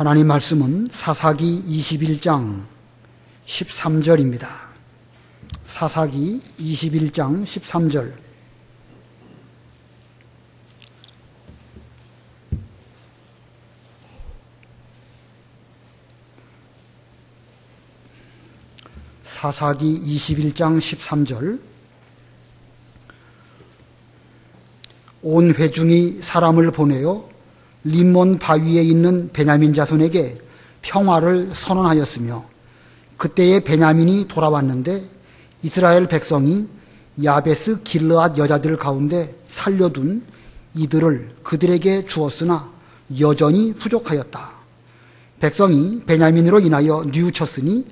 하나님 말씀은 사사기 21장 13절입니다. 사사기 21장 13절. 사사기 21장 13절. 온 회중이 사람을 보내어 림몬 바위에 있는 베냐민 자손에게 평화를 선언하였으며, 그때에 베냐민이 돌아왔는데 이스라엘 백성이 야베스 길르앗 여자들 가운데 살려둔 이들을 그들에게 주었으나 여전히 부족하였다. 백성이 베냐민으로 인하여 뉘우쳤으니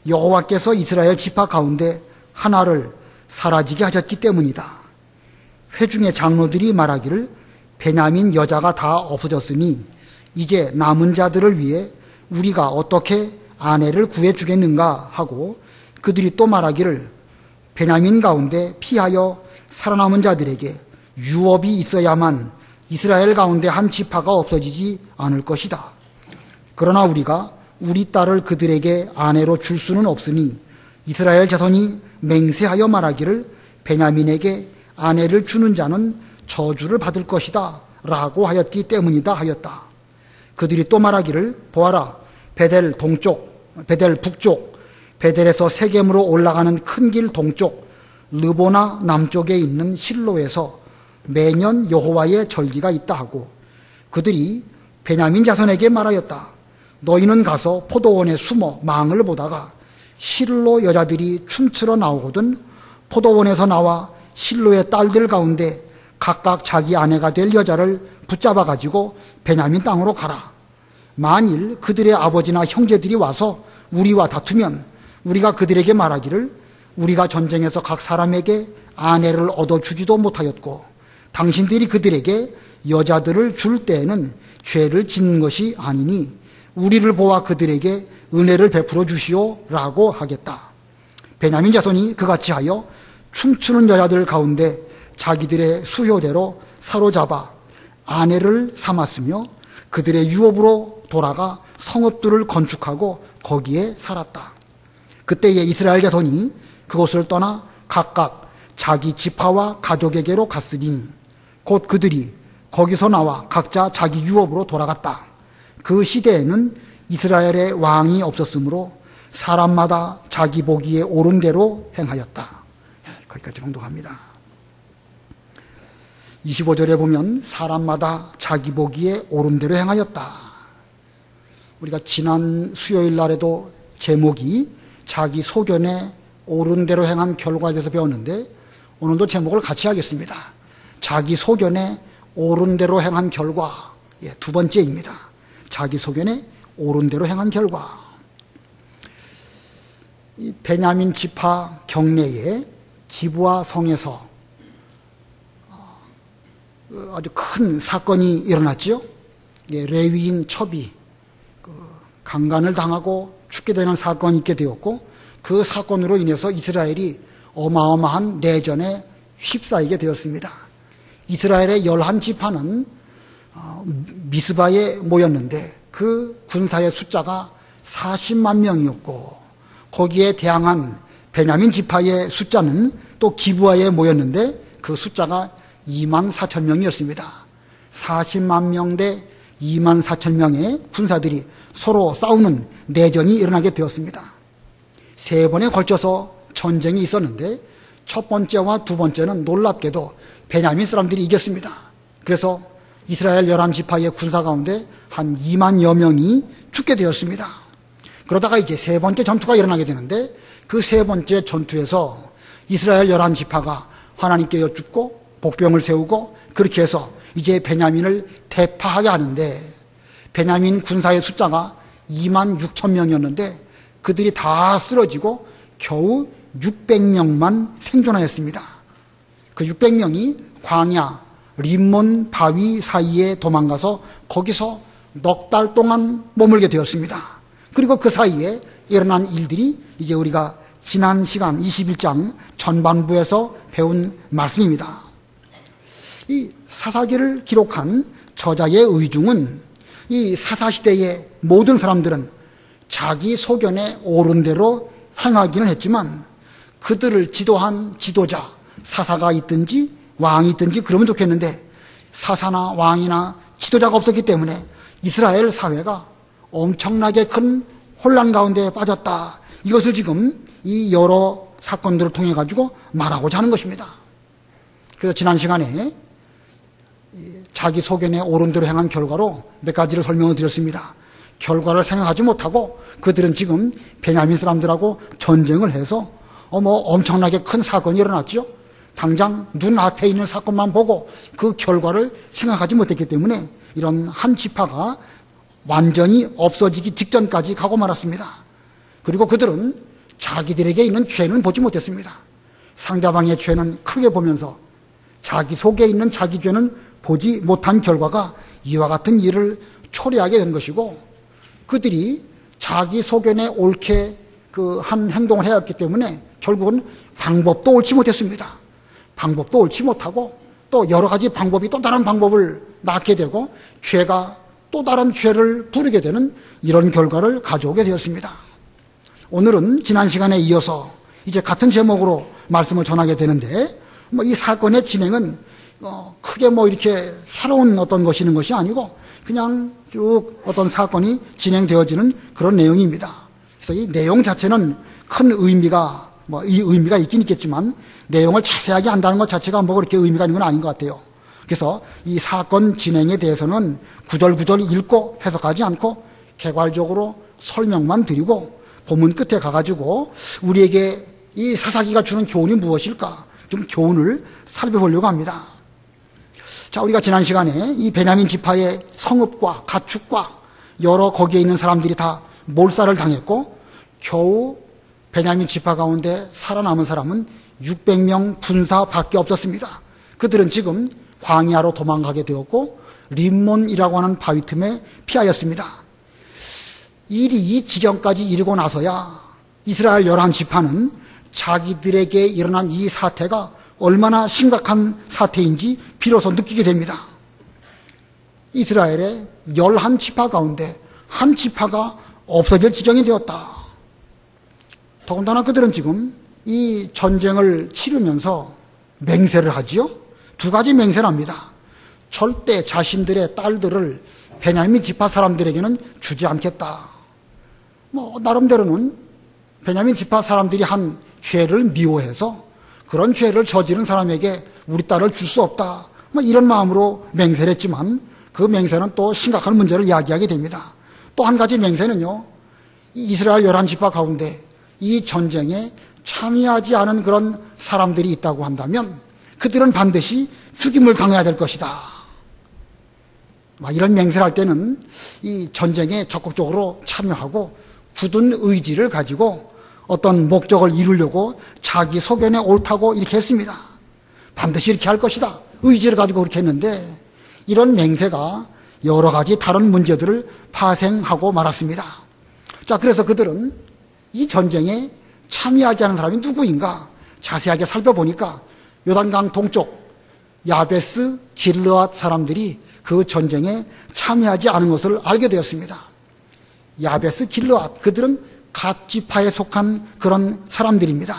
여호와께서 이스라엘 지파 가운데 하나를 사라지게 하셨기 때문이다. 회중의 장로들이 말하기를 베냐민 여자가 다 없어졌으니 이제 남은 자들을 위해 우리가 어떻게 아내를 구해주겠는가 하고, 그들이 또 말하기를 베냐민 가운데 피하여 살아남은 자들에게 유업이 있어야만 이스라엘 가운데 한 지파가 없어지지 않을 것이다. 그러나 우리가 우리 딸을 그들에게 아내로 줄 수는 없으니 이스라엘 자손이 맹세하여 말하기를 베냐민에게 아내를 주는 자는 저주를 받을 것이다 라고 하였기 때문이다 하였다. 그들이 또 말하기를 보아라, 베델 동쪽, 베델 북쪽, 베델에서 세겜으로 올라가는 큰 길 동쪽 르보나 남쪽에 있는 실로에서 매년 여호와의 절기가 있다 하고, 그들이 베냐민 자손에게 말하였다. 너희는 가서 포도원에 숨어 망을 보다가 실로 여자들이 춤추러 나오거든 포도원에서 나와 실로의 딸들 가운데 각각 자기 아내가 될 여자를 붙잡아 가지고 베냐민 땅으로 가라. 만일 그들의 아버지나 형제들이 와서 우리와 다투면 우리가 그들에게 말하기를 우리가 전쟁에서 각 사람에게 아내를 얻어주지도 못하였고 당신들이 그들에게 여자들을 줄 때에는 죄를 짓는 것이 아니니 우리를 보아 그들에게 은혜를 베풀어 주시오 라고 하겠다. 베냐민 자손이 그같이 하여 춤추는 여자들 가운데 자기들의 수요대로 사로잡아 아내를 삼았으며 그들의 유업으로 돌아가 성읍들을 건축하고 거기에 살았다. 그때에 이스라엘 자손이 그곳을 떠나 각각 자기 지파와 가족에게로 갔으니 곧 그들이 거기서 나와 각자 자기 유업으로 돌아갔다. 그 시대에는 이스라엘의 왕이 없었으므로 사람마다 자기 보기에 옳은 대로 행하였다. 거기까지 봉독합니다. 25절에 보면 사람마다 자기 보기에 옳은 대로 행하였다. 우리가 지난 수요일 날에도 제목이 자기 소견에 옳은 대로 행한 결과에 대해서 배웠는데, 오늘도 제목을 같이 하겠습니다. 자기 소견에 옳은 대로 행한 결과, 두 번째입니다. 자기 소견에 옳은 대로 행한 결과. 이 베냐민 지파 경내에 기브아 성에서 아주 큰 사건이 일어났지요. 레위인 첩이 강간을 당하고 죽게 되는 사건이 있게 되었고, 그 사건으로 인해서 이스라엘이 어마어마한 내전에 휩싸이게 되었습니다. 이스라엘의 11지파는 미스바에 모였는데 그 군사의 숫자가 40만 명이었고, 거기에 대항한 베냐민 지파의 숫자는 또 기브아에 모였는데 그 숫자가 2만 4천 명이었습니다. 40만 명 대 2만 4천 명의 군사들이 서로 싸우는 내전이 일어나게 되었습니다. 세 번에 걸쳐서 전쟁이 있었는데 첫 번째와 두 번째는 놀랍게도 베냐민 사람들이 이겼습니다. 그래서 이스라엘 11지파의 군사 가운데 한 2만여 명이 죽게 되었습니다. 그러다가 이제 세 번째 전투가 일어나게 되는데 그 세 번째 전투에서 이스라엘 11지파가 하나님께 여쭙고 복병을 세우고 그렇게 해서 이제 베냐민을 대파하게 하는데, 베냐민 군사의 숫자가 2만 6천 명이었는데 그들이 다 쓰러지고 겨우 600명만 생존하였습니다. 그 600명이 광야 림몬 바위 사이에 도망가서 거기서 넉 달 동안 머물게 되었습니다. 그리고 그 사이에 일어난 일들이 이제 우리가 지난 시간 21장 전반부에서 배운 말씀입니다. 이 사사기를 기록한 저자의 의중은 이 사사시대의 모든 사람들은 자기 소견에 옳은 대로 행하기는 했지만 그들을 지도한 지도자, 사사가 있든지 왕이 있든지 그러면 좋겠는데 사사나 왕이나 지도자가 없었기 때문에 이스라엘 사회가 엄청나게 큰 혼란 가운데 빠졌다. 이것을 지금 이 여러 사건들을 통해 가지고 말하고자 하는 것입니다. 그래서 지난 시간에 자기 소견에 옳은 대로 행한 결과로 몇 가지를 설명을 드렸습니다. 결과를 생각하지 못하고 그들은 지금 베냐민 사람들하고 전쟁을 해서 엄청나게 큰 사건이 일어났죠. 당장 눈앞에 있는 사건만 보고 그 결과를 생각하지 못했기 때문에 이런 한 지파가 완전히 없어지기 직전까지 가고 말았습니다. 그리고 그들은 자기들에게 있는 죄는 보지 못했습니다. 상대방의 죄는 크게 보면서 자기 속에 있는 자기 죄는 보지 못한 결과가 이와 같은 일을 초래하게 된 것이고 그들이 자기 소견에 옳게 한 행동을 해왔기 때문에 결국은 방법도 옳지 못했습니다. 방법도 옳지 못하고 또 여러 가지 방법이 또 다른 방법을 낳게 되고 죄가 또 다른 죄를 부르게 되는 이런 결과를 가져오게 되었습니다. 오늘은 지난 시간에 이어서 이제 같은 제목으로 말씀을 전하게 되는데 이 사건의 진행은 크게 이렇게 새로운 어떤 것이 있는 것이 아니고 그냥 쭉 어떤 사건이 진행되어지는 그런 내용입니다. 그래서 이 내용 자체는 큰 의미가 이 의미가 있긴 있겠지만 내용을 자세하게 안다는 것 자체가 그렇게 의미가 있는 건 아닌 것 같아요. 그래서 이 사건 진행에 대해서는 구절구절 읽고 해석하지 않고 개괄적으로 설명만 드리고 본문 끝에 가가지고 우리에게 이 사사기가 주는 교훈이 무엇일까 좀 교훈을 살펴보려고 합니다. 자, 우리가 지난 시간에 이 베냐민 지파의 성읍과 가축과 여러 거기에 있는 사람들이 다 몰살을 당했고 겨우 베냐민 지파 가운데 살아남은 사람은 600명 군사밖에 없었습니다. 그들은 지금 광야로 도망가게 되었고 림몬이라고 하는 바위 틈에 피하였습니다. 일이 이 지경까지 이르고 나서야 이스라엘 11지파는 자기들에게 일어난 이 사태가 얼마나 심각한 사태인지 비로소 느끼게 됩니다. 이스라엘의 11지파 가운데 한 지파가 없어질 지경이 되었다. 더군다나 그들은 지금 이 전쟁을 치르면서 맹세를 하지요. 두 가지 맹세를 합니다. 절대 자신들의 딸들을 베냐민 지파 사람들에게는 주지 않겠다. 나름대로는 베냐민 지파 사람들이 한 죄를 미워해서 그런 죄를 저지른 사람에게 우리 딸을 줄 수 없다. 이런 마음으로 맹세를 했지만 그 맹세는 또 심각한 문제를 이야기하게 됩니다. 또 한 가지 맹세는요. 이스라엘 11지파 가운데 이 전쟁에 참여하지 않은 그런 사람들이 있다고 한다면 그들은 반드시 죽임을 당해야 될 것이다. 이런 맹세를 할 때는 이 전쟁에 적극적으로 참여하고 굳은 의지를 가지고 어떤 목적을 이루려고 자기 소견에 옳다고 이렇게 했습니다. 반드시 이렇게 할 것이다. 의지를 가지고 그렇게 했는데 이런 맹세가 여러 가지 다른 문제들을 파생하고 말았습니다. 자, 그래서 그들은 이 전쟁에 참여하지 않은 사람이 누구인가 자세하게 살펴보니까 요단강 동쪽 야베스 길르앗 사람들이 그 전쟁에 참여하지 않은 것을 알게 되었습니다. 야베스 길르앗, 그들은 갓 지파에 속한 그런 사람들입니다.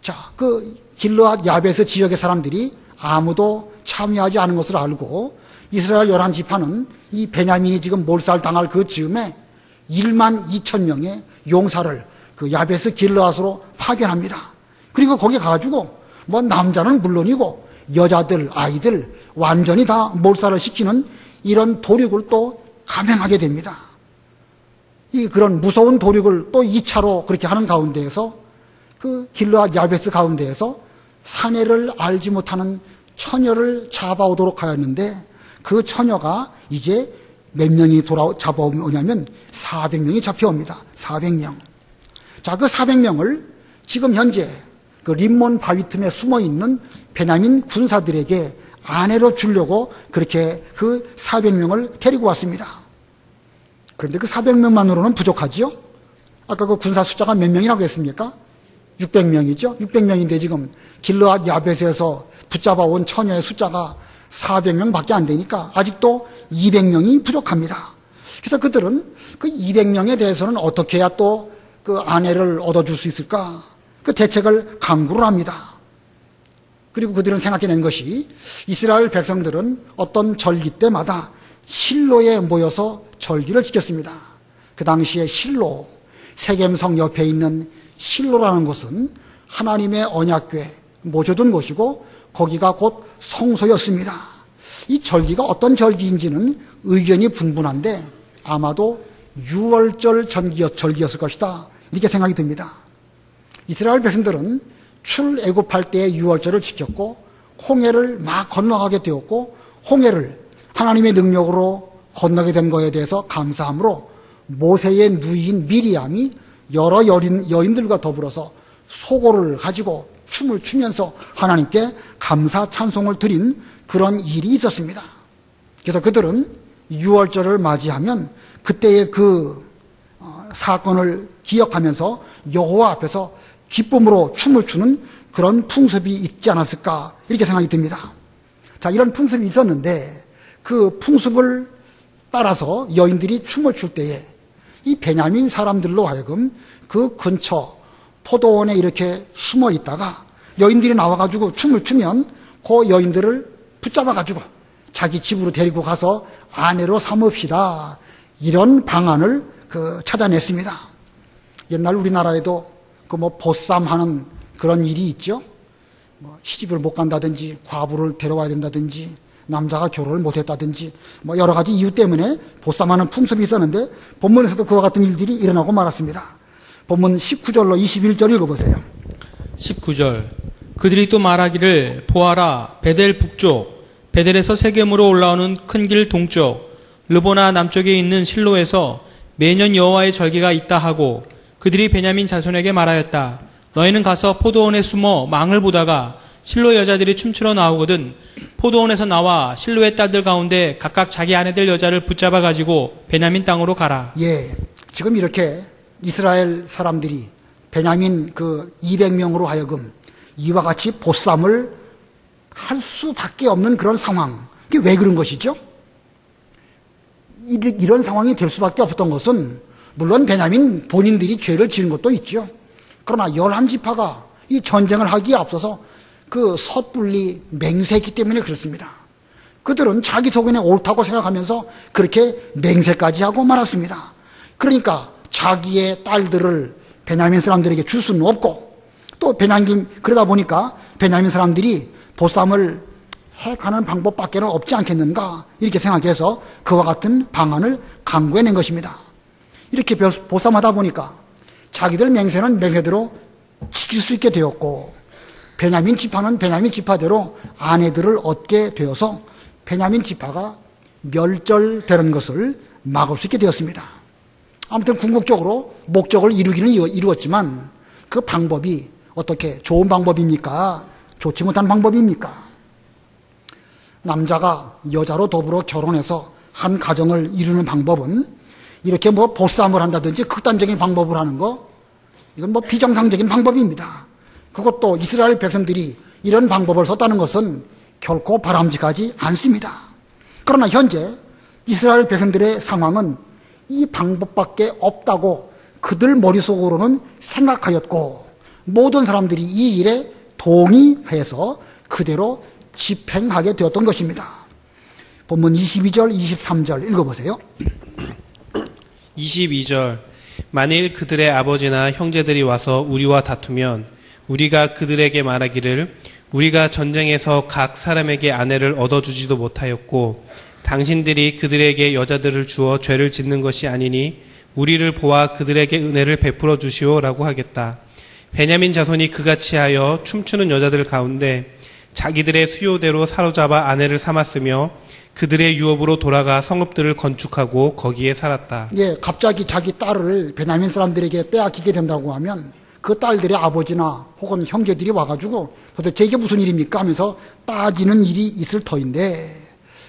자, 그 길르앗 야베스 지역의 사람들이 아무도 참여하지 않은 것을 알고 이스라엘 11지파는 이 베냐민이 지금 몰살당할 그 즈음에 1만 2천 명의 용사를 그 야베스 길르앗으로 파견합니다. 그리고 거기 가가지고 남자는 물론이고 여자들, 아이들 완전히 다 몰살을 시키는 이런 도륙을 또 감행하게 됩니다. 그런 무서운 도륙을 또 2차로 그렇게 하는 가운데에서 그 길르앗 야베스 가운데에서 사내를 알지 못하는 처녀를 잡아오도록 하였는데 그 처녀가 이제 몇 명이 잡아오냐면 400명이 잡혀옵니다. 400명. 자, 그 400명을 지금 현재 그 림몬 바위 틈에 숨어 있는 베냐민 군사들에게 아내로 주려고 그렇게 그 400명을 데리고 왔습니다. 그런데 그 400명만으로는 부족하지요? 아까 그 군사 숫자가 몇 명이라고 했습니까? 600명이죠? 600명인데 지금 길르앗 야베스에서 붙잡아온 처녀의 숫자가 400명밖에 안 되니까 아직도 200명이 부족합니다. 그래서 그들은 그 200명에 대해서는 어떻게 해야 또 그 아내를 얻어줄 수 있을까? 그 대책을 강구를 합니다. 그리고 그들은 생각해낸 것이 이스라엘 백성들은 어떤 절기 때마다 실로에 모여서 절기를 지켰습니다. 그 당시에 실로, 세겜성 옆에 있는 실로라는 곳은 하나님의 언약궤 모셔둔 곳이고 거기가 곧 성소였습니다. 이 절기가 어떤 절기인지는 의견이 분분한데 아마도 유월절 절기였을 것이다. 이렇게 생각이 듭니다. 이스라엘 백성들은 출애굽할 때의 유월절을 지켰고 홍해를 막 건너가게 되었고 홍해를 하나님의 능력으로 건너게 된 것에 대해서 감사함으로 모세의 누이인 미리암이 여러 여인들과 더불어서 소고를 가지고 춤을 추면서 하나님께 감사 찬송을 드린 그런 일이 있었습니다. 그래서 그들은 유월절을 맞이하면 그때의 그 사건을 기억하면서 여호와 앞에서 기쁨으로 춤을 추는 그런 풍습이 있지 않았을까 이렇게 생각이 듭니다. 자, 이런 풍습이 있었는데 그 풍습을 따라서 여인들이 춤을 출 때에 이 베냐민 사람들로 하여금 그 근처 포도원에 이렇게 숨어 있다가 여인들이 나와가지고 춤을 추면 그 여인들을 붙잡아가지고 자기 집으로 데리고 가서 아내로 삼읍시다. 이런 방안을 찾아냈습니다. 옛날 우리나라에도 그 보쌈하는 그런 일이 있죠. 시집을 못 간다든지 과부를 데려와야 된다든지 남자가 결혼을 못했다든지 여러 가지 이유 때문에 보쌈하는 풍습이 있었는데 본문에서도 그와 같은 일들이 일어나고 말았습니다. 본문 19절로 21절 읽어보세요. 19절 그들이 또 말하기를 보아라 베델 북쪽 베델에서 세겜으로 올라오는 큰 길 동쪽 르보나 남쪽에 있는 실로에서 매년 여호와의 절기가 있다 하고 그들이 베냐민 자손에게 말하였다. 너희는 가서 포도원에 숨어 망을 보다가 실로 여자들이 춤추러 나오거든 포도원에서 나와 실로의 딸들 가운데 각각 자기 아내들 여자를 붙잡아 가지고 베냐민 땅으로 가라. 예, 지금 이렇게 이스라엘 사람들이 베냐민 200명으로 하여금 이와 같이 보쌈을 할 수밖에 없는 그런 상황. 이게 왜 그런 것이죠? 이런 상황이 될 수밖에 없었던 것은 물론 베냐민 본인들이 죄를 지은 것도 있죠. 그러나 11지파가 이 전쟁을 하기에 앞서서 그 섣불리 맹세했기 때문에 그렇습니다. 그들은 자기 속에는 옳다고 생각하면서 그렇게 맹세까지 하고 말았습니다. 그러니까 자기의 딸들을 베냐민 사람들에게 줄 수는 없고 또 그러다 보니까 베냐민 사람들이 보쌈을 해가는 방법밖에는 없지 않겠는가 이렇게 생각해서 그와 같은 방안을 강구해낸 것입니다. 이렇게 보쌈하다 보니까 자기들 맹세는 맹세대로 지킬 수 있게 되었고 베냐민 지파는 베냐민 지파대로 아내들을 얻게 되어서 베냐민 지파가 멸절되는 것을 막을 수 있게 되었습니다. 아무튼 궁극적으로 목적을 이루기는 이루었지만 그 방법이 어떻게 좋은 방법입니까? 좋지 못한 방법입니까? 남자가 여자로 더불어 결혼해서 한 가정을 이루는 방법은 이렇게 보쌈을 한다든지 극단적인 방법을 하는 거 이건 비정상적인 방법입니다. 그것도 이스라엘 백성들이 이런 방법을 썼다는 것은 결코 바람직하지 않습니다. 그러나 현재 이스라엘 백성들의 상황은 이 방법밖에 없다고 그들 머릿속으로는 생각하였고 모든 사람들이 이 일에 동의해서 그대로 집행하게 되었던 것입니다. 본문 22절, 23절 읽어보세요. 22절 만일 그들의 아버지나 형제들이 와서 우리와 다투면 우리가 그들에게 말하기를 우리가 전쟁에서 각 사람에게 아내를 얻어주지도 못하였고 당신들이 그들에게 여자들을 주어 죄를 짓는 것이 아니니 우리를 보아 그들에게 은혜를 베풀어 주시오라고 하겠다. 베냐민 자손이 그같이 하여 춤추는 여자들 가운데 자기들의 수요대로 사로잡아 아내를 삼았으며 그들의 유업으로 돌아가 성읍들을 건축하고 거기에 살았다. 예, 갑자기 자기 딸을 베냐민 사람들에게 빼앗기게 된다고 하면 그 딸들의 아버지나 혹은 형제들이 와가지고 도대체 이게 무슨 일입니까 하면서 따지는 일이 있을 터인데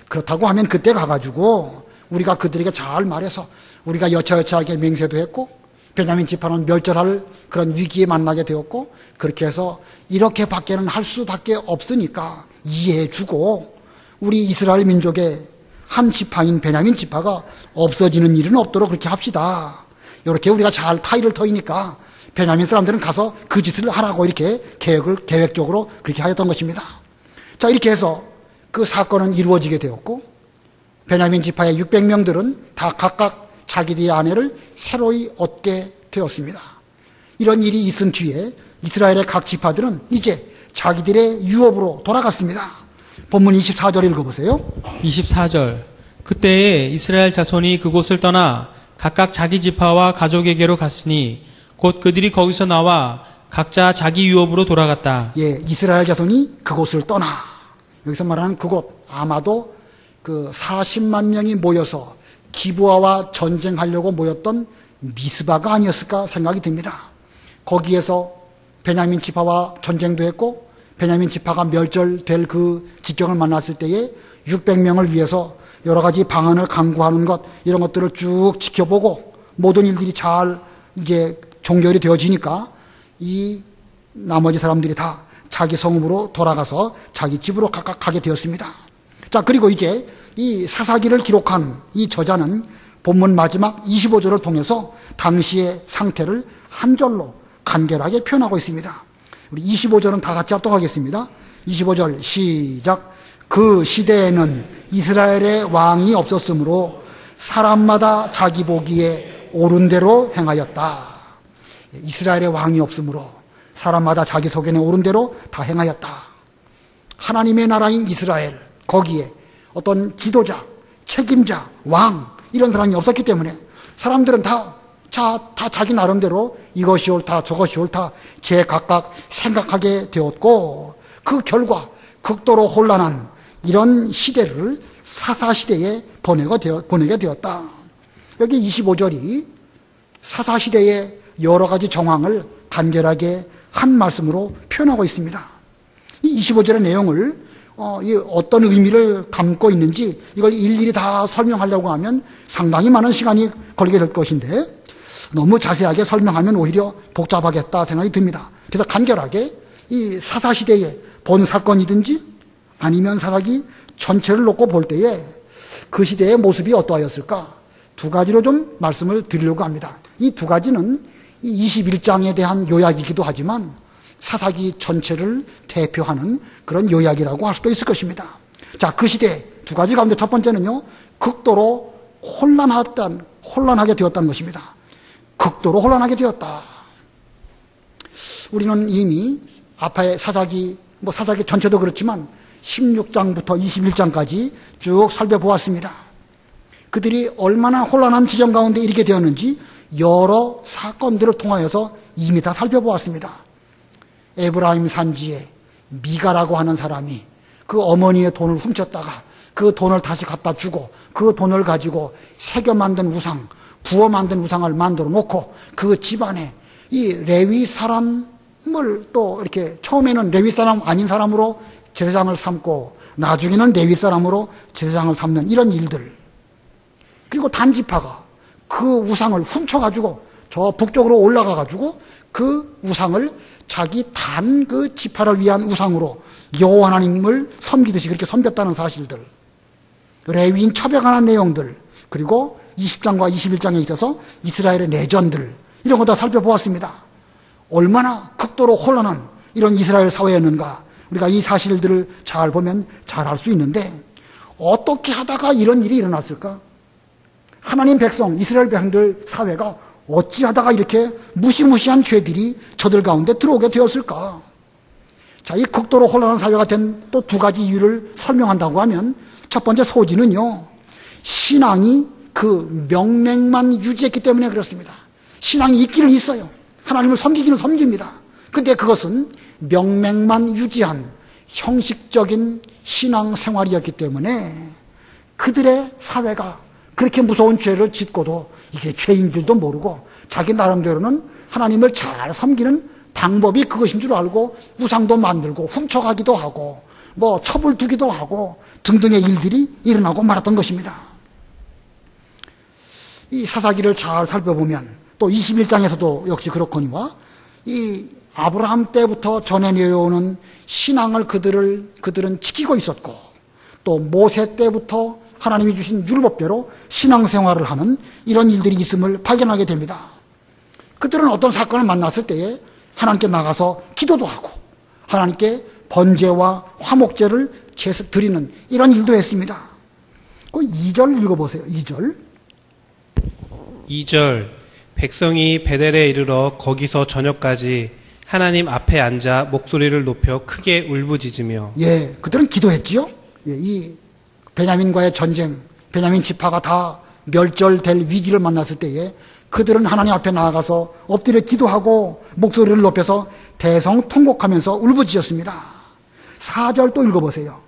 그렇다고 하면 그때 가가지고 우리가 그들에게 잘 말해서 우리가 여차여차하게 맹세도 했고 베냐민 지파는 멸절할 그런 위기에 만나게 되었고 그렇게 해서 이렇게 밖에는 할 수밖에 없으니까 이해해주고 우리 이스라엘 민족의 한 지파인 베냐민 지파가 없어지는 일은 없도록 그렇게 합시다. 이렇게 우리가 잘 타의를 터이니까 베냐민 사람들은 가서 그 짓을 하라고 이렇게 계획적으로 그렇게 하였던 것입니다. 자, 이렇게 해서 그 사건은 이루어지게 되었고, 베냐민 지파의 600명들은 다 각각 자기들의 아내를 새로이 얻게 되었습니다. 이런 일이 있은 뒤에 이스라엘의 각 지파들은 이제 자기들의 유업으로 돌아갔습니다. 본문 24절 읽어보세요. 24절. 그때에 이스라엘 자손이 그곳을 떠나 각각 자기 지파와 가족에게로 갔으니 곧 그들이 거기서 나와 각자 자기 유업으로 돌아갔다. 예, 이스라엘 자손이 그곳을 떠나. 여기서 말하는 그곳, 아마도 그 40만 명이 모여서 기브아와 전쟁하려고 모였던 미스바가 아니었을까 생각이 듭니다. 거기에서 베냐민 지파와 전쟁도 했고, 베냐민 지파가 멸절될 그 직경을 만났을 때에 600명을 위해서 여러 가지 방안을 강구하는 것, 이런 것들을 쭉 지켜보고 모든 일들이 잘 이제 종결이 되어지니까 이 나머지 사람들이 다 자기 성읍으로 돌아가서 자기 집으로 각각 가게 되었습니다. 자, 그리고 이제 이 사사기를 기록한 이 저자는 본문 마지막 25절을 통해서 당시의 상태를 한 절로 간결하게 표현하고 있습니다. 우리 25절은 다 같이 합독하겠습니다. 25절 시작. 그 시대에는 이스라엘의 왕이 없었으므로 사람마다 자기 보기에 옳은 대로 행하였다. 이스라엘의 왕이 없으므로 사람마다 자기 소견에 옳은 대로 다 행하였다. 하나님의 나라인 이스라엘, 거기에 어떤 지도자, 책임자, 왕 이런 사람이 없었기 때문에 사람들은 다 자기 나름대로 이것이 옳다 저것이 옳다 제각각 생각하게 되었고, 그 결과 극도로 혼란한 이런 시대를 사사시대에 보내게 되었다. 여기 25절이 사사시대의 여러 가지 정황을 간결하게 한 말씀으로 표현하고 있습니다. 이 25절의 내용을 어떤 의미를 담고 있는지 이걸 일일이 다 설명하려고 하면 상당히 많은 시간이 걸리게 될 것인데, 너무 자세하게 설명하면 오히려 복잡하겠다 생각이 듭니다. 그래서 간결하게 이 사사시대의 본 사건이든지 아니면 사사기 전체를 놓고 볼 때에 그 시대의 모습이 어떠하였을까, 두 가지로 좀 말씀을 드리려고 합니다. 이 두 가지는 이 21장에 대한 요약이기도 하지만 사사기 전체를 대표하는 그런 요약이라고 할 수도 있을 것입니다. 자, 그 시대 두 가지 가운데 첫 번째는요, 극도로 혼란하게 되었다는 것입니다. 극도로 혼란하게 되었다. 우리는 이미 앞에 사사기 전체도 그렇지만 16장부터 21장까지 쭉 살펴보았습니다. 그들이 얼마나 혼란한 지경 가운데 이르게 되었는지 여러 사건들을 통하여서 이미 다 살펴보았습니다. 에브라임 산지에 미가라고 하는 사람이 그 어머니의 돈을 훔쳤다가 그 돈을 다시 갖다 주고 그 돈을 가지고 새겨 만든 우상, 부어 만든 우상을 만들어 놓고 그 집안에 이 레위 사람을 또 이렇게 처음에는 레위 사람 아닌 사람으로 제사장을 삼고 나중에는 레위 사람으로 제사장을 삼는 이런 일들. 그리고 단지파가 그 우상을 훔쳐가지고 저 북쪽으로 올라가가지고 그 우상을 자기 단 그 지파를 위한 우상으로 여호와 하나님을 섬기듯이 그렇게 섬겼다는 사실들, 레위인 처벌하는 내용들, 그리고 20장과 21장에 있어서 이스라엘의 내전들, 이런 거 다 살펴보았습니다. 얼마나 극도로 혼란한 이런 이스라엘 사회였는가, 우리가 이 사실들을 잘 보면 잘 알 수 있는데, 어떻게 하다가 이런 일이 일어났을까? 하나님 백성, 이스라엘 백성들 사회가 어찌하다가 이렇게 무시무시한 죄들이 저들 가운데 들어오게 되었을까? 자, 이 극도로 혼란한 사회가 된 또 두 가지 이유를 설명한다고 하면, 첫 번째 소지는요, 신앙이 그 명맥만 유지했기 때문에 그렇습니다. 신앙이 있기는 있어요. 하나님을 섬기기는 섬깁니다. 근데 그것은 명맥만 유지한 형식적인 신앙 생활이었기 때문에 그들의 사회가 그렇게 무서운 죄를 짓고도 이게 죄인 줄도 모르고 자기 나름대로는 하나님을 잘 섬기는 방법이 그것인 줄 알고 우상도 만들고 훔쳐가기도 하고 뭐 첩을 두기도 하고 등등의 일들이 일어나고 말았던 것입니다. 이 사사기를 잘 살펴보면 또 21장에서도 역시 그렇거니와 이 아브라함 때부터 전해내려오는 신앙을 그들은 지키고 있었고, 또 모세 때부터 하나님이 주신 율법대로 신앙생활을 하는 이런 일들이 있음을 발견하게 됩니다. 그들은 어떤 사건을 만났을 때에 하나님께 나가서 기도도 하고 하나님께 번제와 화목제를 드리는 이런 일도 했습니다. 그 2절 읽어보세요. 2절. 2절 백성이 베델에 이르러 거기서 저녁까지 하나님 앞에 앉아 목소리를 높여 크게 울부짖으며. 예, 그들은 기도했지요. 예, 이 베냐민과의 전쟁, 베냐민 지파가 다 멸절될 위기를 만났을 때에 그들은 하나님 앞에 나아가서 엎드려 기도하고 목소리를 높여서 대성통곡하면서 울부짖었습니다. 4절 또 읽어보세요.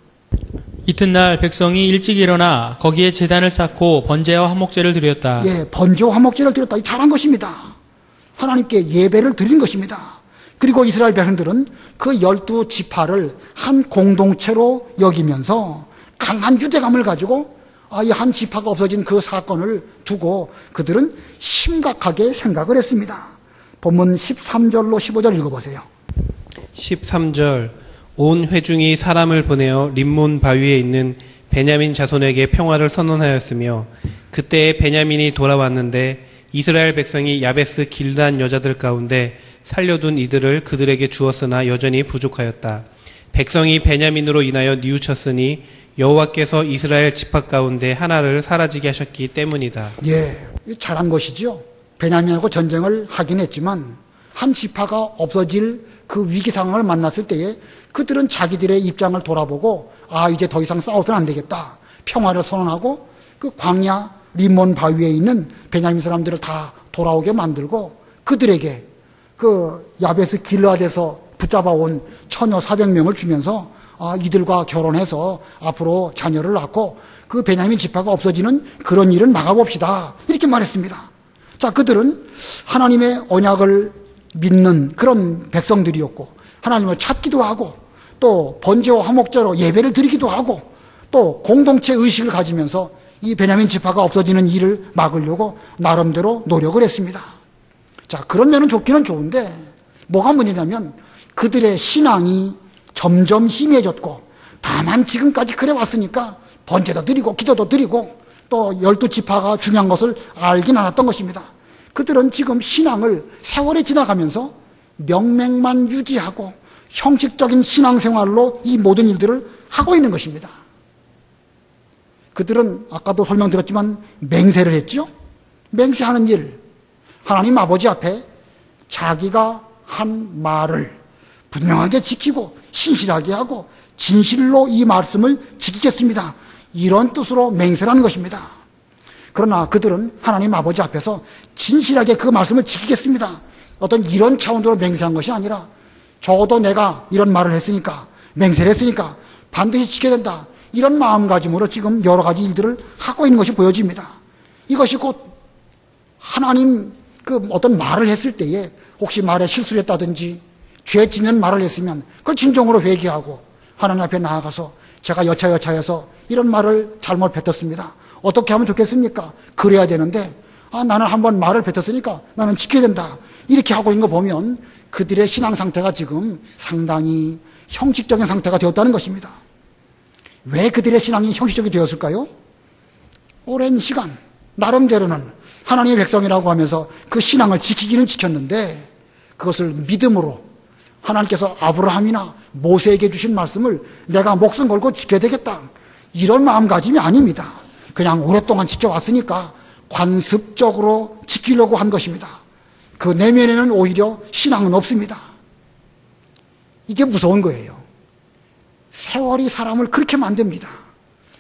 이튿날 백성이 일찍 일어나 거기에 제단을 쌓고 번제와 화목제를 드렸다. 예, 번제와 화목제를 드렸다. 잘한 것입니다. 하나님께 예배를 드린 것입니다. 그리고 이스라엘 백성들은 그 12지파를 한 공동체로 여기면서 강한 유대감을 가지고 이 한 지파가 없어진 그 사건을 두고 그들은 심각하게 생각을 했습니다. 본문 13절로 15절 읽어보세요. 13절 온 회중이 사람을 보내어 림몬 바위에 있는 베냐민 자손에게 평화를 선언하였으며 그때에 베냐민이 돌아왔는데 이스라엘 백성이 야베스 길르앗 여자들 가운데 살려둔 이들을 그들에게 주었으나 여전히 부족하였다. 백성이 베냐민으로 인하여 뉘우쳤으니 여호와께서 이스라엘 지파 가운데 하나를 사라지게 하셨기 때문이다. 예, 잘한 것이죠. 베냐민하고 전쟁을 하긴 했지만 한 지파가 없어질 그 위기 상황을 만났을 때에 그들은 자기들의 입장을 돌아보고 이제 더 이상 싸워서는 안 되겠다. 평화를 선언하고 그 광야 림몬 바위에 있는 베냐민 사람들을 다 돌아오게 만들고 그들에게 그 야베스 길르앗에서 붙잡아온 처녀 400명을 주면서 이들과 결혼해서 앞으로 자녀를 낳고 그 베냐민 지파가 없어지는 그런 일은 막아봅시다. 이렇게 말했습니다. 자, 그들은 하나님의 언약을 믿는 그런 백성들이었고 하나님을 찾기도 하고 또 번제와 화목제로 예배를 드리기도 하고 또 공동체 의식을 가지면서 이 베냐민 지파가 없어지는 일을 막으려고 나름대로 노력을 했습니다. 자, 그런 면은 좋기는 좋은데 뭐가 문제냐면 그들의 신앙이 점점 희미해졌고 다만 지금까지 그래 왔으니까 번제도 드리고 기도도 드리고 또 12지파가 중요한 것을 알긴 않았던 것입니다. 그들은 지금 신앙을 세월이 지나가면서 명맥만 유지하고 형식적인 신앙생활로 이 모든 일들을 하고 있는 것입니다. 그들은 아까도 설명드렸지만 맹세를 했죠. 맹세하는 일, 하나님 아버지 앞에 자기가 한 말을 분명하게 지키고 신실하게 하고 진실로 이 말씀을 지키겠습니다. 이런 뜻으로 맹세를 하는 것입니다. 그러나 그들은 하나님 아버지 앞에서 진실하게 그 말씀을 지키겠습니다. 어떤 이런 차원으로 맹세한 것이 아니라 적어도 내가 이런 말을 했으니까 맹세를 했으니까 반드시 지켜야 된다. 이런 마음가짐으로 지금 여러 가지 일들을 하고 있는 것이 보여집니다. 이것이 곧 하나님 그 어떤 말을 했을 때에 혹시 말에 실수를 했다든지 죄 짓는 말을 했으면 그걸 진정으로 회개하고 하나님 앞에 나아가서 제가 여차여차해서 이런 말을 잘못 뱉었습니다. 어떻게 하면 좋겠습니까? 그래야 되는데 나는 한번 말을 뱉었으니까 나는 지켜야 된다. 이렇게 하고 있는 거 보면 그들의 신앙 상태가 지금 상당히 형식적인 상태가 되었다는 것입니다. 왜 그들의 신앙이 형식적이 되었을까요? 오랜 시간 나름대로는 하나님의 백성이라고 하면서 그 신앙을 지키기는 지켰는데 그것을 믿음으로 하나님께서 아브라함이나 모세에게 주신 말씀을 내가 목숨 걸고 지켜야 되겠다. 이런 마음가짐이 아닙니다. 그냥 오랫동안 지켜왔으니까 관습적으로 지키려고 한 것입니다. 그 내면에는 오히려 신앙은 없습니다. 이게 무서운 거예요. 세월이 사람을 그렇게 만듭니다.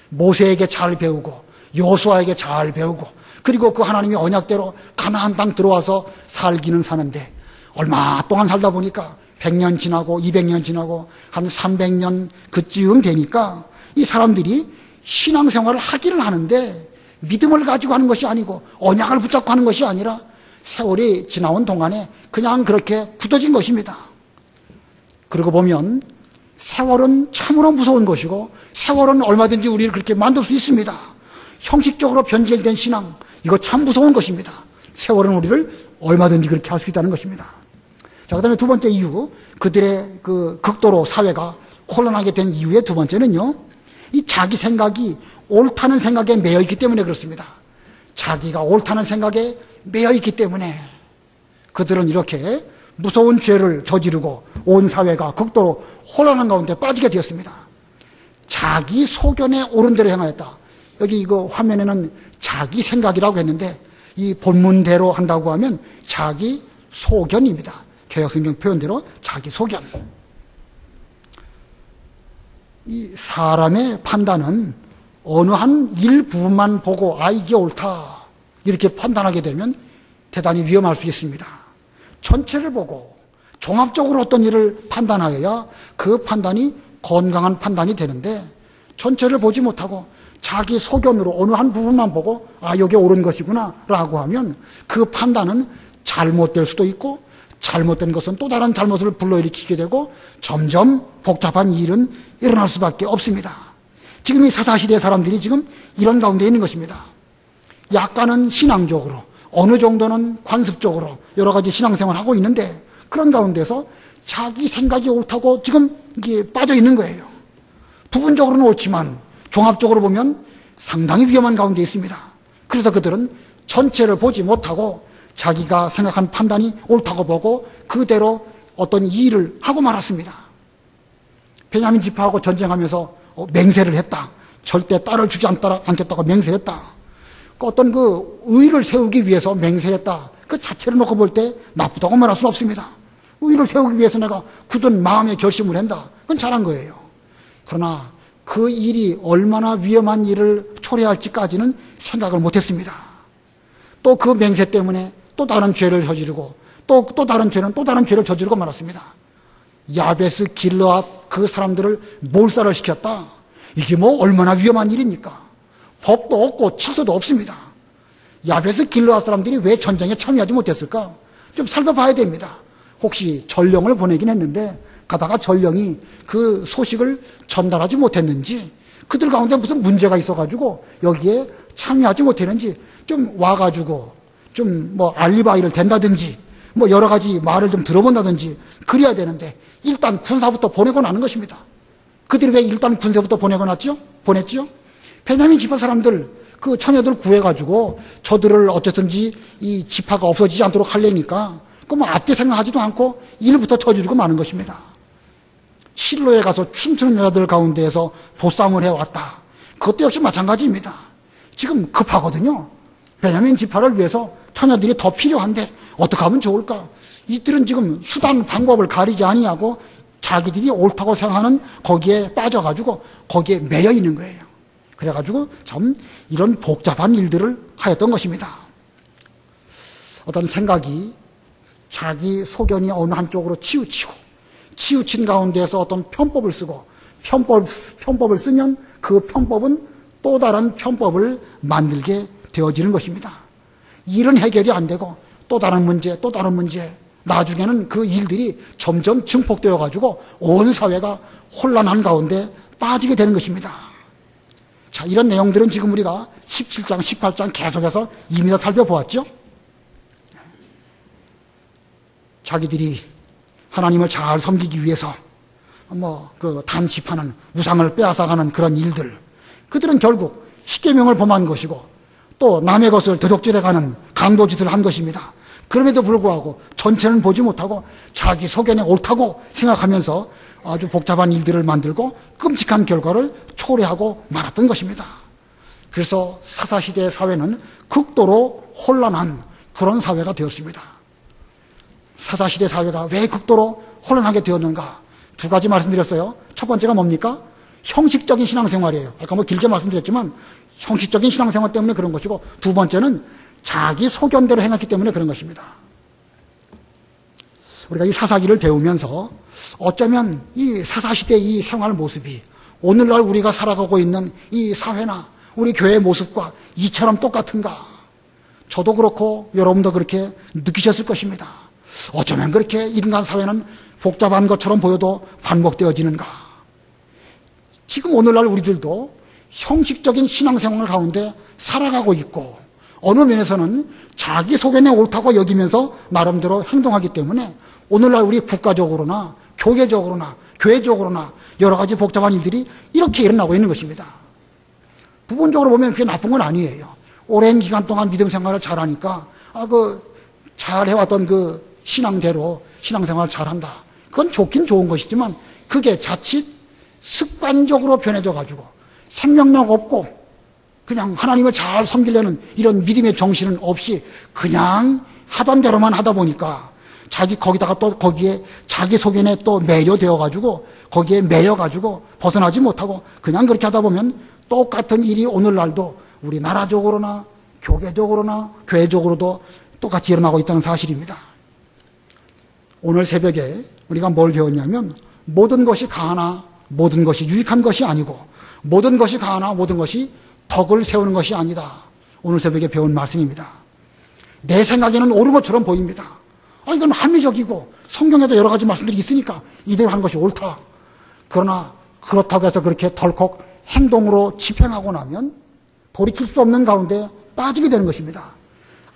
모세에게 잘 배우고 여호수아에게 잘 배우고 그리고 그 하나님의 언약대로 가나안 땅 들어와서 살기는 사는데 얼마 동안 살다 보니까 100년 지나고 200년 지나고 한 300년 그쯤 되니까 이 사람들이 신앙생활을 하기는 하는데 믿음을 가지고 하는 것이 아니고 언약을 붙잡고 하는 것이 아니라 세월이 지나온 동안에 그냥 그렇게 굳어진 것입니다. 그러고 보면 세월은 참으로 무서운 것이고 세월은 얼마든지 우리를 그렇게 만들 수 있습니다. 형식적으로 변질된 신앙, 이거 참 무서운 것입니다. 세월은 우리를 얼마든지 그렇게 할 수 있다는 것입니다. 자, 그 다음에 두 번째 이유, 그들의 그 극도로 사회가 혼란하게 된 이유의 두 번째는요, 이 자기 생각이 옳다는 생각에 매여 있기 때문에 그렇습니다. 자기가 옳다는 생각에 매여 있기 때문에 그들은 이렇게 무서운 죄를 저지르고 온 사회가 극도로 혼란한 가운데 빠지게 되었습니다. 자기 소견에 옳은 대로 행하였다. 여기 이거 화면에는 자기 생각이라고 했는데 이 본문대로 한다고 하면 자기 소견입니다. 개역성경 표현대로 자기 소견. 이 사람의 판단은 어느 한 일부분만 보고 이게 옳다 이렇게 판단하게 되면 대단히 위험할 수 있습니다. 전체를 보고 종합적으로 어떤 일을 판단하여야 그 판단이 건강한 판단이 되는데 전체를 보지 못하고 자기 소견으로 어느 한 부분만 보고 이게 옳은 것이구나 라고 하면 그 판단은 잘못될 수도 있고 잘못된 것은 또 다른 잘못을 불러일으키게 되고 점점 복잡한 일은 일어날 수밖에 없습니다. 지금 이 사사시대 사람들이 지금 이런 가운데 있는 것입니다. 약간은 신앙적으로 어느 정도는 관습적으로 여러 가지 신앙생활을 하고 있는데 그런 가운데서 자기 생각이 옳다고 지금 이게 빠져 있는 거예요. 부분적으로는 옳지만 종합적으로 보면 상당히 위험한 가운데 있습니다. 그래서 그들은 전체를 보지 못하고 자기가 생각한 판단이 옳다고 보고 그대로 어떤 일을 하고 말았습니다. 베냐민 지파하고 전쟁하면서 맹세를 했다. 절대 딸을 주지 않겠다고 맹세했다. 어떤 그 의를 세우기 위해서 맹세했다. 그 자체를 놓고 볼 때 나쁘다고 말할 수는 없습니다. 의를 세우기 위해서 내가 굳은 마음의 결심을 한다. 그건 잘한 거예요. 그러나 그 일이 얼마나 위험한 일을 초래할지까지는 생각을 못했습니다. 또 그 맹세 때문에 또 다른 죄를 저지르고 또 다른 죄는 또 다른 죄를 저지르고 말았습니다. 야베스 길르앗 그 사람들을 몰살을 시켰다. 이게 뭐 얼마나 위험한 일입니까? 법도 없고 칠서도 없습니다. 야베스 길르앗 사람들이 왜 전쟁에 참여하지 못했을까? 좀 살펴봐야 됩니다. 혹시 전령을 보내긴 했는데 가다가 전령이 그 소식을 전달하지 못했는지 그들 가운데 무슨 문제가 있어가지고 여기에 참여하지 못했는지 좀 와가지고 좀 뭐 알리바이를 댄다든지 뭐 여러 가지 말을 좀 들어본다든지 그래야 되는데 일단 군사부터 보내고 나는 것입니다. 그들이 왜 일단 군사부터 보냈죠? 베냐민 지파 사람들 그 처녀들 구해가지고 저들을 어쨌든지 이 지파가 없어지지 않도록 하려니까 그뭐 앞뒤 생각하지도 않고 일부터 저지르고 마는 것입니다. 실로에 가서 춤추는 여자들 가운데에서 보쌈을 해왔다. 그것도 역시 마찬가지입니다. 지금 급하거든요. 베냐민 지파를 위해서 처녀들이 더 필요한데 어떻게 하면 좋을까? 이들은 지금 수단 방법을 가리지 아니하고 자기들이 옳다고 생각하는 거기에 빠져가지고 거기에 매여 있는 거예요. 그래가지고 참 이런 복잡한 일들을 하였던 것입니다. 어떤 생각이 자기 소견이 어느 한쪽으로 치우친 가운데에서 어떤 편법을 쓰고 편법을 쓰면 그 편법은 또 다른 편법을 만들게 되어지는 것입니다. 일은 해결이 안 되고 또 다른 문제 나중에는 그 일들이 점점 증폭되어 가지고 온 사회가 혼란한 가운데 빠지게 되는 것입니다. 자, 이런 내용들은 지금 우리가 17장, 18장 계속해서 이미 다 살펴보았죠. 자기들이 하나님을 잘 섬기기 위해서 그 단집하는 우상을 빼앗아가는 그런 일들, 그들은 결국 십계명을 범한 것이고 또 남의 것을 도둑질해가는 강도짓을 한 것입니다. 그럼에도 불구하고 전체는 보지 못하고 자기 소견에 옳다고 생각하면서 아주 복잡한 일들을 만들고 끔찍한 결과를 초래하고 말았던 것입니다. 그래서 사사시대의 사회는 극도로 혼란한 그런 사회가 되었습니다. 사사시대 사회가 왜 극도로 혼란하게 되었는가? 두 가지 말씀드렸어요. 첫 번째가 뭡니까? 형식적인 신앙생활이에요. 아까 길게 말씀드렸지만 형식적인 신앙생활 때문에 그런 것이고, 두 번째는 자기 소견대로 행했기 때문에 그런 것입니다. 우리가 이 사사기를 배우면서 어쩌면 이 사사시대의 이 생활 모습이 오늘날 우리가 살아가고 있는 이 사회나 우리 교회의 모습과 이처럼 똑같은가? 저도 그렇고 여러분도 그렇게 느끼셨을 것입니다. 어쩌면 그렇게 인간 사회는 복잡한 것처럼 보여도 반복되어지는가? 지금 오늘날 우리들도 형식적인 신앙생활 가운데 살아가고 있고 어느 면에서는 자기 소견에 옳다고 여기면서 나름대로 행동하기 때문에 오늘날 우리 국가적으로나 교계적으로나 교회적으로나 여러 가지 복잡한 일들이 이렇게 일어나고 있는 것입니다. 부분적으로 보면 그게 나쁜 건 아니에요. 오랜 기간 동안 믿음 생활을 잘하니까 잘 해왔던 그 신앙대로 신앙생활을 잘한다. 그건 좋긴 좋은 것이지만 그게 자칫 습관적으로 변해져 가지고 생명력 없고 그냥 하나님을 잘 섬기려는 이런 믿음의 정신은 없이 그냥 하던 대로만 하다 보니까 거기다가 또 거기에 자기 속견에 또 매료되어 가지고 거기에 매여 가지고 벗어나지 못하고 그냥 그렇게 하다 보면 똑같은 일이 오늘날도 우리나라적으로나 교계적으로나 교회적으로도 똑같이 일어나고 있다는 사실입니다. 오늘 새벽에 우리가 뭘 배웠냐면 모든 것이 가하나 모든 것이 유익한 것이 아니고 모든 것이 가하나 모든 것이 덕을 세우는 것이 아니다. 오늘 새벽에 배운 말씀입니다. 내 생각에는 옳은 것처럼 보입니다. 이건 합리적이고 성경에도 여러 가지 말씀들이 있으니까 이대로 하는 것이 옳다. 그러나 그렇다고 해서 그렇게 덜컥 행동으로 집행하고 나면 돌이킬 수 없는 가운데 빠지게 되는 것입니다.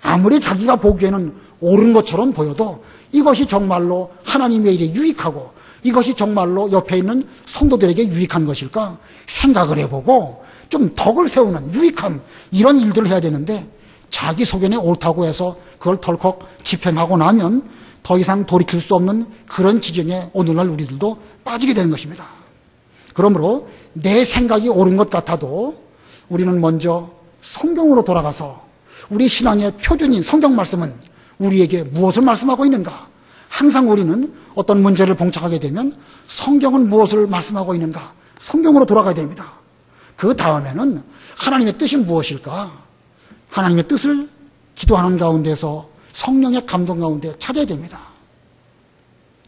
아무리 자기가 보기에는 옳은 것처럼 보여도 이것이 정말로 하나님의 일에 유익하고 이것이 정말로 옆에 있는 성도들에게 유익한 것일까 생각을 해보고 좀 덕을 세우는 유익함 이런 일들을 해야 되는데 자기 소견에 옳다고 해서 그걸 덜컥 집행하고 나면 더 이상 돌이킬 수 없는 그런 지경에 오늘날 우리들도 빠지게 되는 것입니다. 그러므로 내 생각이 옳은 것 같아도 우리는 먼저 성경으로 돌아가서 우리 신앙의 표준인 성경 말씀은 우리에게 무엇을 말씀하고 있는가? 항상 우리는 어떤 문제를 봉착하게 되면 성경은 무엇을 말씀하고 있는가? 성경으로 돌아가야 됩니다. 그 다음에는 하나님의 뜻이 무엇일까? 하나님의 뜻을 기도하는 가운데서 성령의 감동 가운데 찾아야 됩니다.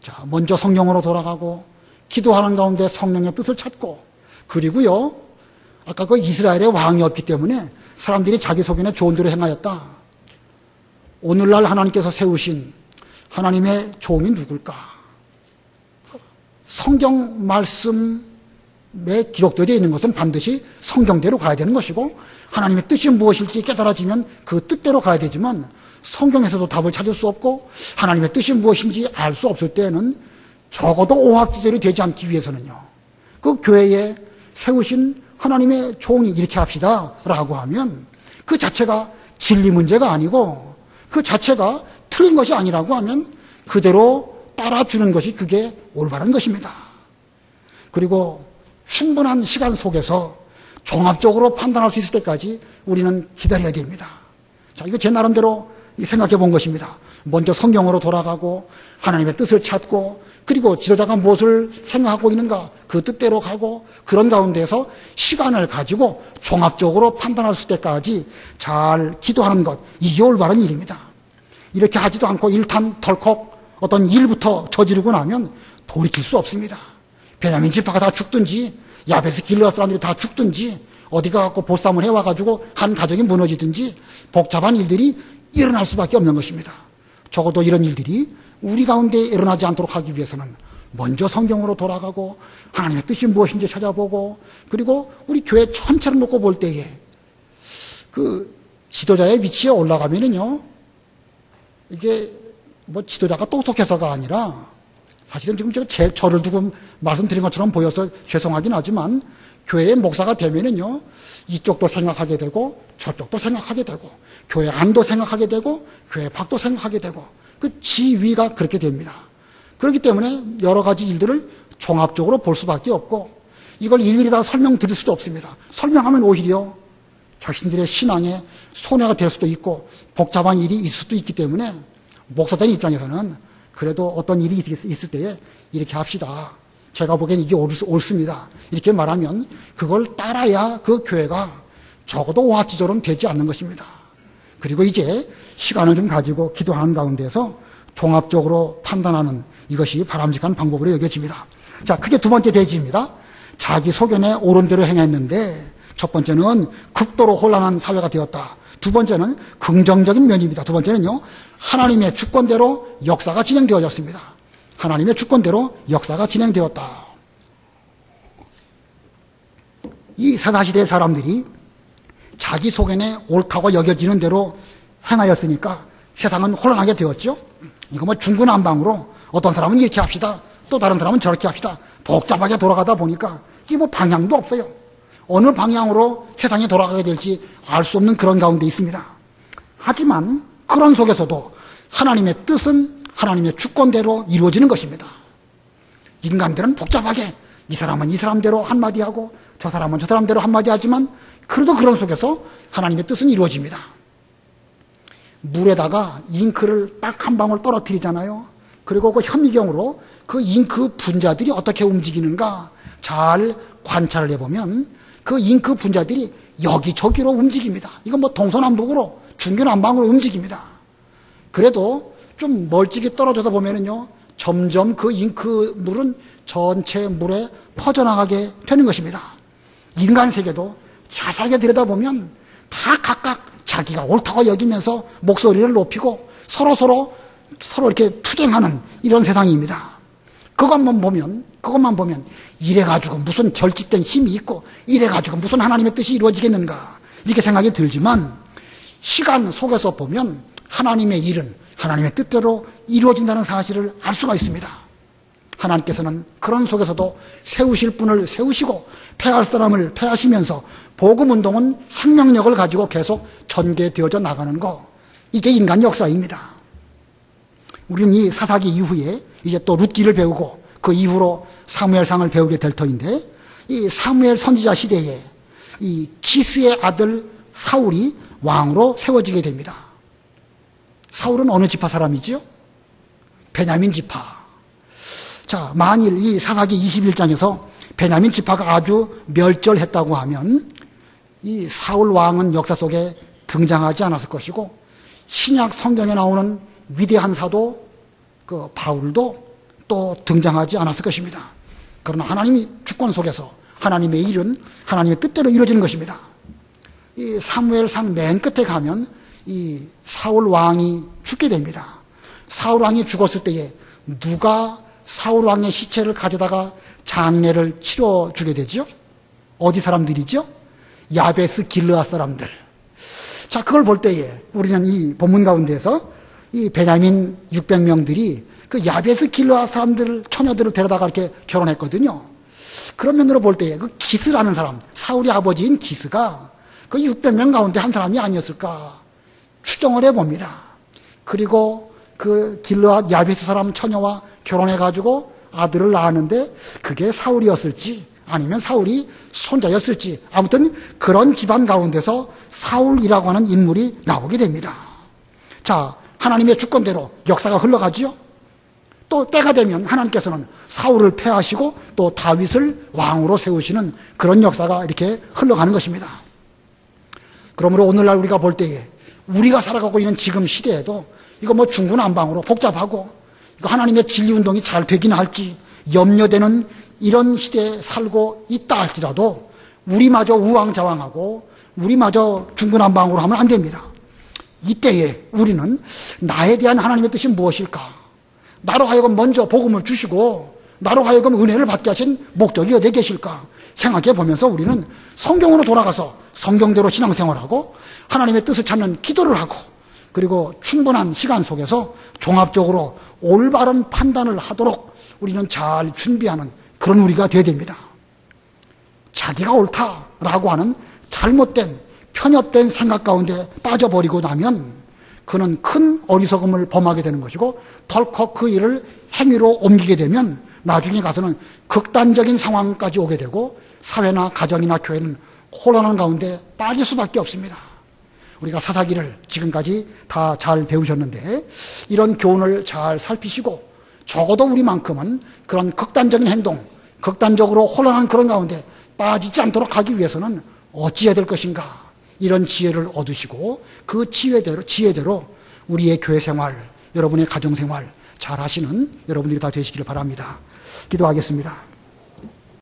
자, 먼저 성경으로 돌아가고 기도하는 가운데 성령의 뜻을 찾고 그리고요, 아까 그 이스라엘의 왕이 없기 때문에 사람들이 자기 소견에 좋은 대로 행하였다. 오늘날 하나님께서 세우신 하나님의 종이 누굴까? 성경 말씀에 기록되어 있는 것은 반드시 성경대로 가야 되는 것이고 하나님의 뜻이 무엇일지 깨달아지면 그 뜻대로 가야 되지만 성경에서도 답을 찾을 수 없고 하나님의 뜻이 무엇인지 알 수 없을 때에는 적어도 오합지졸이 되지 않기 위해서는요, 그 교회에 세우신 하나님의 종이 이렇게 합시다 라고 하면 그 자체가 진리 문제가 아니고 그 자체가 틀린 것이 아니라고 하면 그대로 따라주는 것이 그게 올바른 것입니다. 그리고 충분한 시간 속에서 종합적으로 판단할 수 있을 때까지 우리는 기다려야 됩니다. 자, 이거 제 나름대로 생각해 본 것입니다. 먼저 성경으로 돌아가고 하나님의 뜻을 찾고 그리고 지도자가 무엇을 생각하고 있는가 그 뜻대로 가고 그런 가운데서 시간을 가지고 종합적으로 판단할 수 있을 때까지 잘 기도하는 것, 이게 올바른 일입니다. 이렇게 하지도 않고 일단 덜컥 어떤 일부터 저지르고 나면 돌이킬 수 없습니다. 베냐민 지파가 다 죽든지 야베스 길르앗 사람들이 다 죽든지 어디가 갖고 보쌈을 해와가지고 한 가정이 무너지든지 복잡한 일들이 일어날 수밖에 없는 것입니다. 적어도 이런 일들이 우리 가운데 일어나지 않도록 하기 위해서는 먼저 성경으로 돌아가고 하나님의 뜻이 무엇인지 찾아보고 그리고 우리 교회 전체를 놓고 볼 때에 그 지도자의 위치에 올라가면은요, 이게 뭐 지도자가 똑똑해서가 아니라 사실은 지금 제가 저를 두고 말씀드린 것처럼 보여서 죄송하긴 하지만 교회의 목사가 되면은요, 이쪽도 생각하게 되고 저쪽도 생각하게 되고 교회 안도 생각하게 되고 교회 밖도 생각하게 되고 그 지위가 그렇게 됩니다. 그렇기 때문에 여러 가지 일들을 종합적으로 볼 수밖에 없고 이걸 일일이 다 설명드릴 수도 없습니다. 설명하면 오히려 자신들의 신앙에 손해가 될 수도 있고 복잡한 일이 있을 수도 있기 때문에 목사들 입장에서는 그래도 어떤 일이 있을 때에 이렇게 합시다. 제가 보기엔 이게 옳습니다. 이렇게 말하면 그걸 따라야 그 교회가 적어도 오합지졸은 되지 않는 것입니다. 그리고 이제 시간을 좀 가지고 기도하는 가운데서 종합적으로 판단하는 이것이 바람직한 방법으로 여겨집니다. 자, 크게 두 번째 대지입니다. 자기 소견에 옳은 대로 행했는데 첫 번째는 극도로 혼란한 사회가 되었다. 두 번째는 긍정적인 면입니다. 두 번째는요, 하나님의 주권대로 역사가 진행되어졌습니다. 하나님의 주권대로 역사가 진행되었다. 이 사사시대의 사람들이 자기 소견에 옳다고 여겨지는 대로 행하였으니까 세상은 혼란하게 되었죠. 이거 뭐 중구난방으로 어떤 사람은 이렇게 합시다, 또 다른 사람은 저렇게 합시다. 복잡하게 돌아가다 보니까 이게 뭐 방향도 없어요. 어느 방향으로 세상이 돌아가게 될지 알 수 없는 그런 가운데 있습니다. 하지만 그런 속에서도 하나님의 뜻은 하나님의 주권대로 이루어지는 것입니다. 인간들은 복잡하게 이 사람은 이 사람대로 한마디 하고 저 사람은 저 사람대로 한마디 하지만 그래도 그런 속에서 하나님의 뜻은 이루어집니다. 물에다가 잉크를 딱 한 방울 떨어뜨리잖아요. 그리고 그 현미경으로 그 잉크 분자들이 어떻게 움직이는가 잘 관찰을 해보면 그 잉크 분자들이 여기저기로 움직입니다. 이건 뭐 동서남북으로 중구난방으로 움직입니다. 그래도 좀 멀찍이 떨어져서 보면은요, 점점 그 잉크 물은 전체 물에 퍼져나가게 되는 것입니다. 인간 세계도 자세하게 들여다보면 다 각각 자기가 옳다고 여기면서 목소리를 높이고 서로 이렇게 투쟁하는 이런 세상입니다. 그것만 보면 이래가지고 무슨 결집된 힘이 있고 이래가지고 무슨 하나님의 뜻이 이루어지겠는가 이렇게 생각이 들지만 시간 속에서 보면 하나님의 일은 하나님의 뜻대로 이루어진다는 사실을 알 수가 있습니다. 하나님께서는 그런 속에서도 세우실 분을 세우시고 패할 사람을 패하시면서 복음운동은 생명력을 가지고 계속 전개되어져 나가는 거, 이게 인간 역사입니다. 우리는 이 사사기 이후에 이제 또 룻기를 배우고 그 이후로 사무엘상을 배우게 될 터인데, 이 사무엘 선지자 시대에 이 기스의 아들 사울이 왕으로 세워지게 됩니다. 사울은 어느 지파 사람이지요? 베냐민 지파. 자, 만일 이 사사기 21장에서 베냐민 지파가 아주 멸절했다고 하면 이 사울 왕은 역사 속에 등장하지 않았을 것이고, 신약 성경에 나오는 위대한 사도 그 바울도 또 등장하지 않았을 것입니다. 그러나 하나님의 주권 속에서 하나님의 일은 하나님의 뜻대로 이루어지는 것입니다. 이 사무엘상 맨 끝에 가면 이 사울 왕이 죽게 됩니다. 사울 왕이 죽었을 때에 누가 사울 왕의 시체를 가져다가 장례를 치러주게 되죠? 어디 사람들이죠? 야베스 길르앗 사람들. 자, 그걸 볼 때에 우리는 이 본문 가운데서 이 베냐민 600명들이 그 야베스 길르앗 사람들, 처녀들을 데려다가 이렇게 결혼했거든요. 그런 면으로 볼 때에 그 기스라는 사람, 사울의 아버지인 기스가 그 600명 가운데 한 사람이 아니었을까 추정을 해봅니다. 그리고 그 길르앗 야베스 사람 처녀와 결혼해가지고 아들을 낳았는데 그게 사울이었을지 아니면 사울이 손자였을지, 아무튼 그런 집안 가운데서 사울이라고 하는 인물이 나오게 됩니다. 자, 하나님의 주권대로 역사가 흘러가지요. 또 때가 되면 하나님께서는 사울을 패하시고 또 다윗을 왕으로 세우시는 그런 역사가 이렇게 흘러가는 것입니다. 그러므로 오늘날 우리가 볼 때에 우리가 살아가고 있는 지금 시대에도 이거 뭐 중구난방으로 복잡하고 이거 하나님의 진리운동이 잘 되긴 할지 염려되는 이런 시대에 살고 있다 할지라도 우리마저 우왕좌왕하고 우리마저 중구난방으로 하면 안 됩니다. 이때에 우리는 나에 대한 하나님의 뜻이 무엇일까? 나로 하여금 먼저 복음을 주시고 나로 하여금 은혜를 받게 하신 목적이 어디에 계실까? 생각해 보면서 우리는 성경으로 돌아가서 성경대로 신앙생활하고 하나님의 뜻을 찾는 기도를 하고 그리고 충분한 시간 속에서 종합적으로 올바른 판단을 하도록 우리는 잘 준비하는 그런 우리가 되어야 됩니다. 자기가 옳다라고 하는 잘못된 편협된 생각 가운데 빠져버리고 나면 그는 큰 어리석음을 범하게 되는 것이고, 덜컥 그 일을 행위로 옮기게 되면 나중에 가서는 극단적인 상황까지 오게 되고 사회나 가정이나 교회는 혼란한 가운데 빠질 수밖에 없습니다. 우리가 사사기를 지금까지 다 잘 배우셨는데 이런 교훈을 잘 살피시고 적어도 우리만큼은 그런 극단적인 행동, 극단적으로 혼란한 그런 가운데 빠지지 않도록 하기 위해서는 어찌해야 될 것인가, 이런 지혜를 얻으시고 그 지혜대로 우리의 교회 생활, 여러분의 가정 생활 잘 하시는 여러분들이 다 되시기를 바랍니다. 기도하겠습니다.